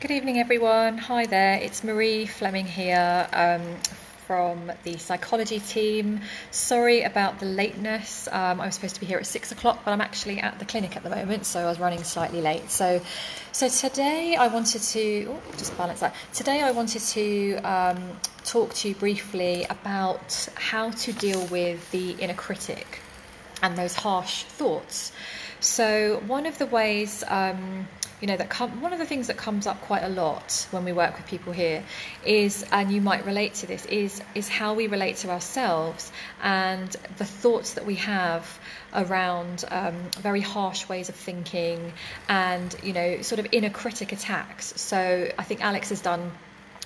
Good evening, everyone. Hi there, it's Marie Fleming here from the psychology team. Sorry about the lateness. I was supposed to be here at 6 o'clock, but I'm actually at the clinic at the moment, so I was running slightly late. So today I wanted to just balance that. Today I wanted to talk to you briefly about how to deal with the inner critic and those harsh thoughts. So one of the ways, one of the things that comes up quite a lot when we work with people here is, and you might relate to this, is how we relate to ourselves and the thoughts that we have around very harsh ways of thinking and, sort of inner critic attacks. So I think Alex has done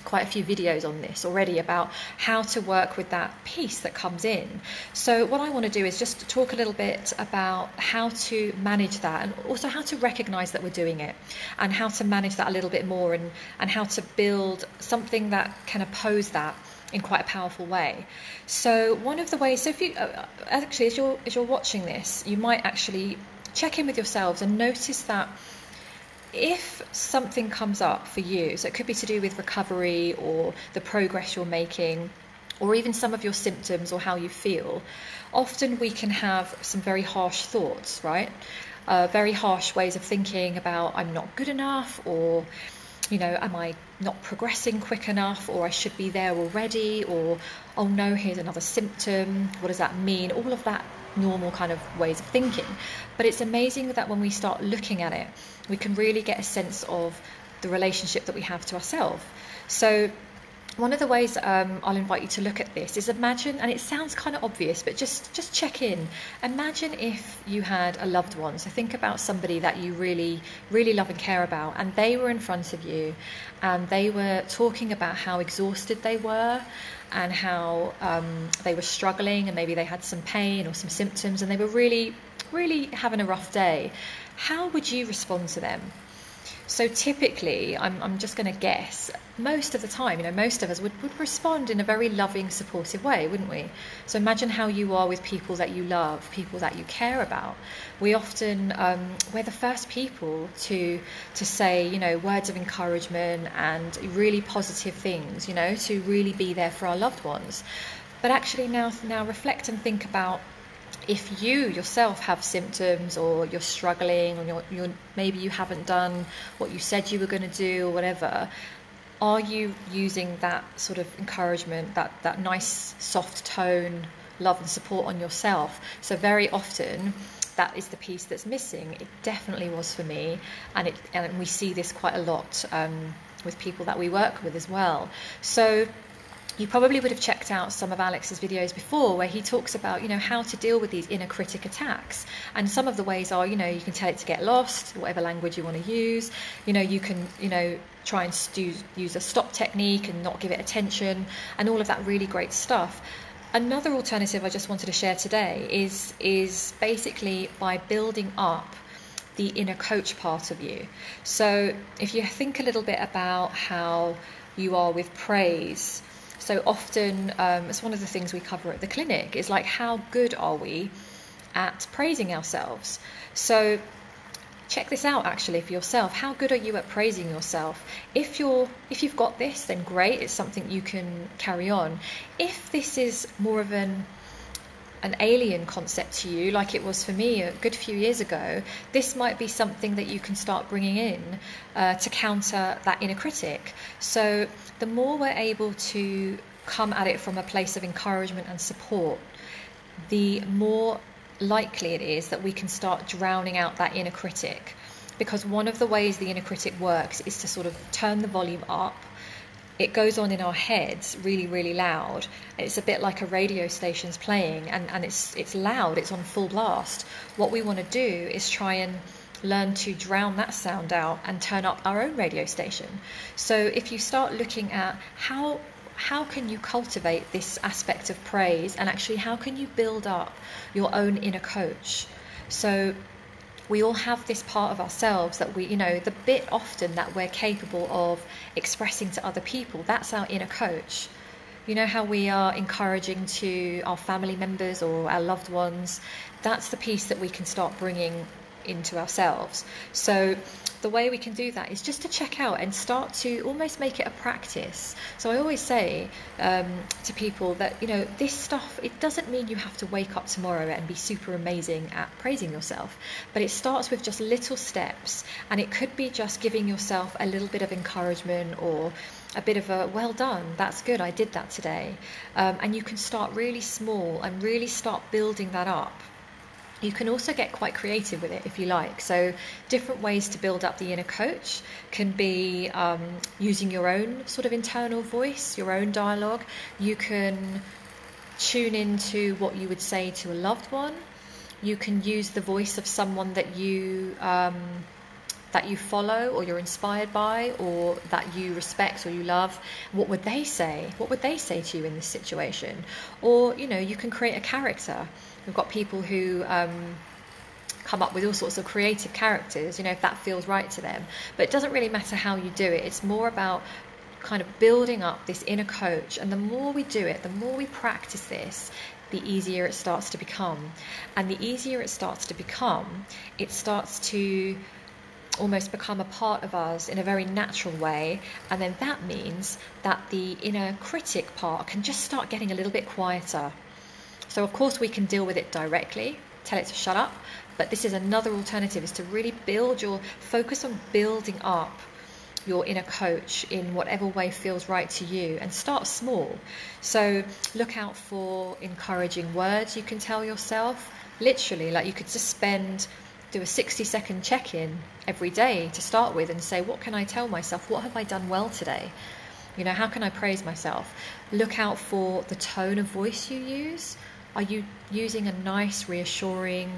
quite a few videos on this already about how to work with that piece that comes in. So what I want to do is just talk a little bit about how to manage that, and also how to recognize that we're doing it, and how to manage that a little bit more, and how to build something that can oppose that in quite a powerful way. So one of the ways, so if you actually as you're watching this, you might actually check in with yourselves and notice that if something comes up for you, so it could be to do with recovery or the progress you're making, or even some of your symptoms or how you feel, often we can have some very harsh thoughts, right? Very harsh ways of thinking about I'm not good enough, or am I not progressing quick enough, or I should be there already, or oh no, here's another symptom, what does that mean? All of that normal kind of ways of thinking. But it's amazing that when we start looking at it, we can really get a sense of the relationship that we have to ourselves. So one of the ways I'll invite you to look at this is imagine, and it sounds kind of obvious, but just check in. Imagine if you had a loved one. So think about somebody that you really, really love and care about, and they were in front of you, and they were talking about how exhausted they were, and how they were struggling, and maybe they had some pain or some symptoms, and they were really, really having a rough day. How would you respond to them? So typically, I'm just going to guess, most of the time, most of us would respond in a very loving, supportive way, wouldn't we? So imagine how you are with people that you love, people that you care about. We often, we're the first people to say, words of encouragement and really positive things, to really be there for our loved ones. But actually now reflect and think about, if you yourself have symptoms, or you're struggling, or maybe you haven't done what you said you were going to do, or whatever, are you using that sort of encouragement, that nice soft tone, love and support on yourself? So very often that is the piece that's missing. It definitely was for me, and we see this quite a lot with people that we work with as well. So you probably would have checked out some of Alex's videos before, where he talks about, how to deal with these inner critic attacks. And some of the ways are, you can tell it to get lost, whatever language you want to use. You can, try and use a stop technique and not give it attention, and all of that really great stuff. Another alternative I just wanted to share today is basically by building up the inner coach part of you. So if you think a little bit about how you are with praise, so often, it's one of the things we cover at the clinic, is like, how good are we at praising ourselves? So check this out actually for yourself. How good are you at praising yourself? If you've got this, then great, it's something you can carry on. If this is more of an alien concept to you, like it was for me a good few years ago, this might be something that you can start bringing in to counter that inner critic. So the more we're able to come at it from a place of encouragement and support, the more likely it is that we can start drowning out that inner critic. Because one of the ways the inner critic works is to sort of turn the volume up. It goes on in our heads really, really loud. It's a bit like a radio station's playing, and it's loud, it's on full blast. What we want to do is try and learn to drown that sound out and turn up our own radio station. So if you start looking at how can you cultivate this aspect of praise, and actually how can you build up your own inner coach? So we all have this part of ourselves that we, the bit often that we're capable of expressing to other people, that's our inner coach. How we are encouraging to our family members or our loved ones, that's the piece that we can start bringing into ourselves. So the way we can do that is just to check out and start to almost make it a practice. So I always say to people that, you know, this stuff, it doesn't mean you have to wake up tomorrow and be super amazing at praising yourself, but it starts with just little steps, and it could be just giving yourself a little bit of encouragement or a bit of a well done, that's good, I did that today. And you can start really small and really start building that up. You can also get quite creative with it if you like. So different ways to build up the inner coach can be using your own sort of internal voice, your own dialogue. You can tune into what you would say to a loved one. You can use the voice of someone that you follow or you're inspired by or that you respect or you love. What would they say? What would they say to you in this situation? Or, you know, you can create a character. We've got people who come up with all sorts of creative characters, you know, if that feels right to them. But it doesn't really matter how you do it. It's more about kind of building up this inner coach. And the more we do it, the more we practice this, the easier it starts to become. And the easier it starts to become, it starts to almost become a part of us in a very natural way. And then that means that the inner critic part can just start getting a little bit quieter. So of course we can deal with it directly, tell it to shut up, but this is another alternative, is to really focus on building up your inner coach in whatever way feels right to you, and start small. So look out for encouraging words you can tell yourself. Literally, like you could just do a 60-second check-in every day to start with and say, what can I tell myself? What have I done well today? You know, how can I praise myself? Look out for the tone of voice you use. Are you using a nice, reassuring,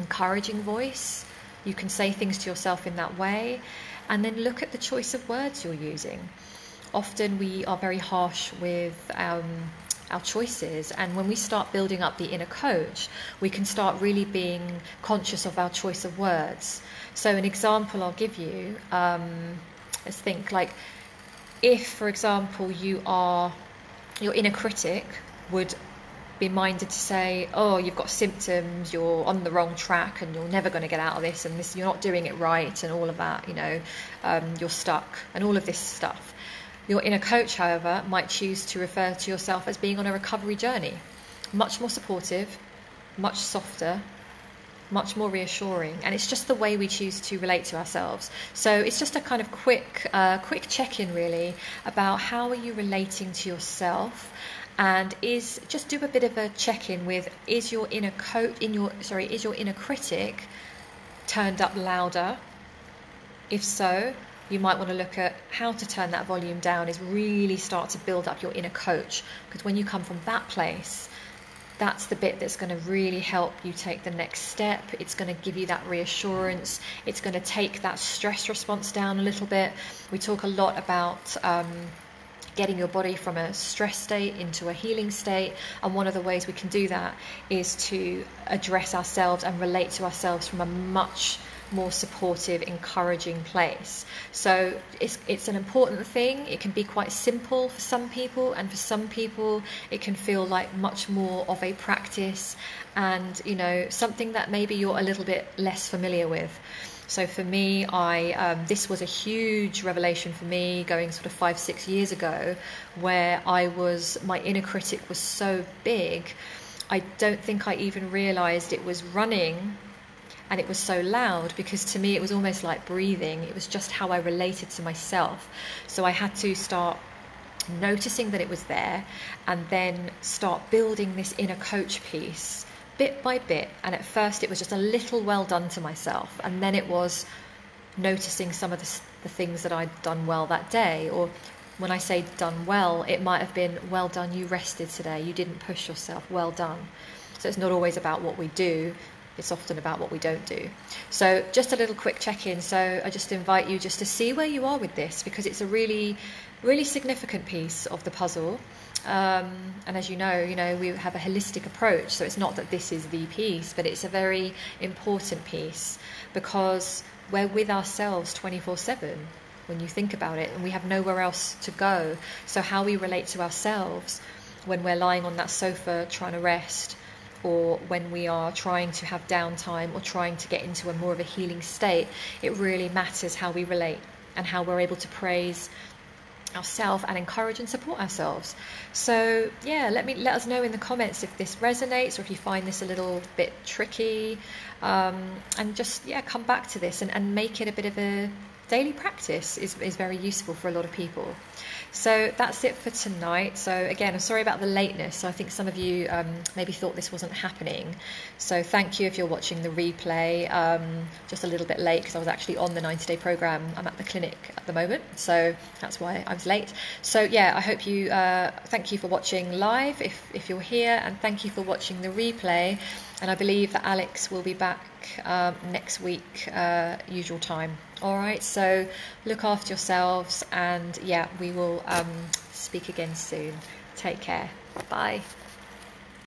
encouraging voice? You can say things to yourself in that way. And then look at the choice of words you're using. Often we are very harsh with our choices, and when we start building up the inner coach, we can start really being conscious of our choice of words. So an example I'll give you, let's think, like if, for example, your inner critic would be minded to say, oh, you've got symptoms, you're on the wrong track and you're never going to get out of this, and this, you're not doing it right, and all of that, you know, you're stuck, and all of this stuff. Your inner coach, however, might choose to refer to yourself as being on a recovery journey, much more supportive, much softer, much more reassuring. And it's just the way we choose to relate to ourselves. So it's just a kind of quick check-in really about how are you relating to yourself, and just do a bit of a check-in with, is your inner critic turned up louder? If so, you might want to look at how to turn that volume down, is really start to build up your inner coach, because when you come from that place, that's the bit that's going to really help you take the next step. It's going to give you that reassurance. It's going to take that stress response down a little bit. We talk a lot about getting your body from a stress state into a healing state, and one of the ways we can do that is to address ourselves and relate to ourselves from a much more supportive, encouraging place. So it's an important thing. It can be quite simple for some people, and for some people it can feel like much more of a practice, and you know, something that maybe you're a little bit less familiar with. So for me, this was a huge revelation for me, going sort of 5-6 years ago, where my inner critic was so big, I don't think I even realized it was running. And it was so loud, because to me it was almost like breathing. It was just how I related to myself. So I had to start noticing that it was there, and then start building this inner coach piece bit by bit. And at first it was just a little well done to myself, and then it was noticing some of the things that I'd done well that day. Or when I say done well, it might have been, well done, you rested today, you didn't push yourself, well done. So it's not always about what we do, it's often about what we don't do. So just a little quick check-in. So I just invite you just to see where you are with this, because it's a really, really significant piece of the puzzle. And as you know, we have a holistic approach. So it's not that this is the piece, but it's a very important piece, because we're with ourselves 24/7 when you think about it, and we have nowhere else to go. So how we relate to ourselves when we're lying on that sofa trying to rest, or when we are trying to have downtime or trying to get into a more of a healing state, it really matters how we relate and how we're able to praise ourselves and encourage and support ourselves. So yeah, let us know in the comments if this resonates or if you find this a little bit tricky, and just come back to this and make it a bit of a daily practice is very useful for a lot of people. So that's it for tonight. So again, I'm sorry about the lateness. I think some of you maybe thought this wasn't happening. So thank you if you're watching the replay. Just a little bit late because I was actually on the 90-day program. I'm at the clinic at the moment, so that's why I was late. So yeah, I hope you, thank you for watching live if you're here, and thank you for watching the replay. And I believe that Alex will be back next week, usual time. All right, so look after yourselves, and yeah, we will speak again soon. Take care. Bye.